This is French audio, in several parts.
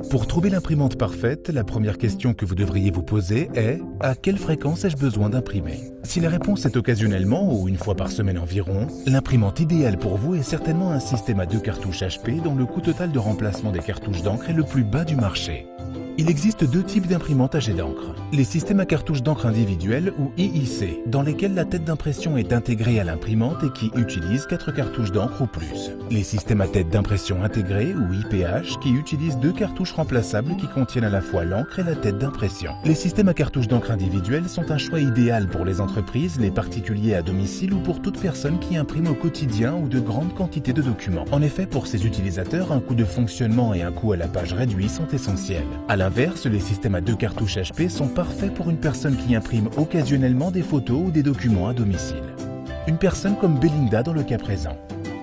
Pour trouver l'imprimante parfaite, la première question que vous devriez vous poser est « À quelle fréquence ai-je besoin d'imprimer ?» Si la réponse est occasionnellement ou une fois par semaine environ, l'imprimante idéale pour vous est certainement un système à 2 cartouches HP dont le coût total de remplacement des cartouches d'encre est le plus bas du marché. Il existe 2 types d'imprimantes à jet d'encre. Les systèmes à cartouches d'encre individuelles ou IIC, dans lesquels la tête d'impression est intégrée à l'imprimante et qui utilisent 4 cartouches d'encre ou plus. Les systèmes à tête d'impression intégrée ou IPH, qui utilisent 2 cartouches remplaçables qui contiennent à la fois l'encre et la tête d'impression. Les systèmes à cartouches d'encre individuelles sont un choix idéal pour les entreprises, les particuliers à domicile ou pour toute personne qui imprime au quotidien ou de grandes quantités de documents. En effet, pour ces utilisateurs, un coût de fonctionnement et un coût à la page réduit sont essentiels. À l'inverse, les systèmes à 2 cartouches HP sont parfaits pour une personne qui imprime occasionnellement des photos ou des documents à domicile. Une personne comme Belinda dans le cas présent.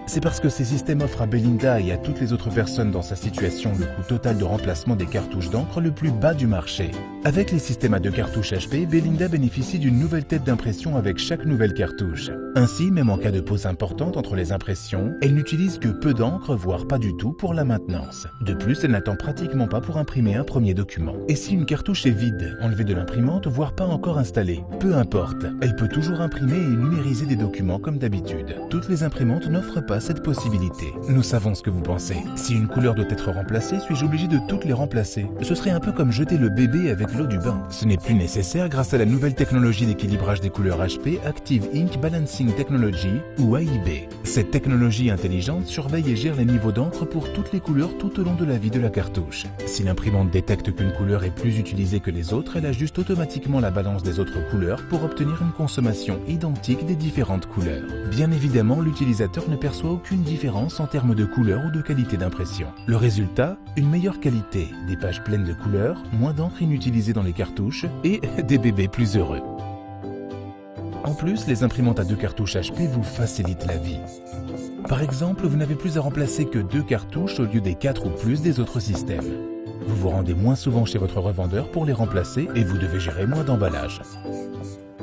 C'est parce que ces systèmes offrent à Belinda et à toutes les autres personnes dans sa situation le coût total de remplacement des cartouches d'encre le plus bas du marché. Avec les systèmes à 2 cartouches HP, Belinda bénéficie d'une nouvelle tête d'impression avec chaque nouvelle cartouche. Ainsi, même en cas de pause importante entre les impressions, elle n'utilise que peu d'encre, voire pas du tout, pour la maintenance. De plus, elle n'attend pratiquement pas pour imprimer un premier document. Et si une cartouche est vide, enlevée de l'imprimante, voire pas encore installée, peu importe, elle peut toujours imprimer et numériser des documents comme d'habitude. Toutes les imprimantes n'offrent pas cette possibilité. Nous savons ce que vous pensez. Si une couleur doit être remplacée, suis-je obligé de toutes les remplacer? Ce serait un peu comme jeter le bébé avec l'eau du bain. Ce n'est plus nécessaire grâce à la nouvelle technologie d'équilibrage des couleurs HP Active Ink Balancing Technology ou AIB. Cette technologie intelligente surveille et gère les niveaux d'encre pour toutes les couleurs tout au long de la vie de la cartouche. Si l'imprimante détecte qu'une couleur est plus utilisée que les autres, elle ajuste automatiquement la balance des autres couleurs pour obtenir une consommation identique des différentes couleurs. Bien évidemment, l'utilisateur ne perçoit aucune différence en termes de couleur ou de qualité d'impression. Le résultat, une meilleure qualité, des pages pleines de couleurs, moins d'encre inutilisée dans les cartouches et des bébés plus heureux. En plus, les imprimantes à 2 cartouches HP vous facilitent la vie. Par exemple, vous n'avez plus à remplacer que 2 cartouches au lieu des 4 ou plus des autres systèmes. Vous vous rendez moins souvent chez votre revendeur pour les remplacer et vous devez gérer moins d'emballage.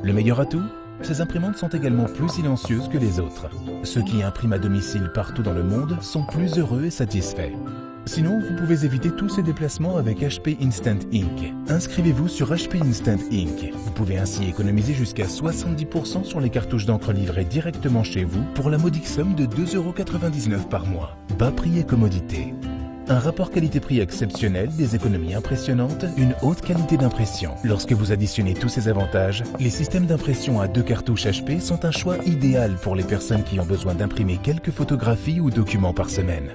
Le meilleur atout ? Ces imprimantes sont également plus silencieuses que les autres. Ceux qui impriment à domicile partout dans le monde sont plus heureux et satisfaits. Sinon, vous pouvez éviter tous ces déplacements avec HP Instant Ink. Inscrivez-vous sur HP Instant Ink. Vous pouvez ainsi économiser jusqu'à 70% sur les cartouches d'encre livrées directement chez vous pour la modique somme de 2,99 € par mois. Bas prix et commodité. Un rapport qualité-prix exceptionnel, des économies impressionnantes, une haute qualité d'impression. Lorsque vous additionnez tous ces avantages, les systèmes d'impression à 2 cartouches HP sont un choix idéal pour les personnes qui ont besoin d'imprimer quelques photographies ou documents par semaine.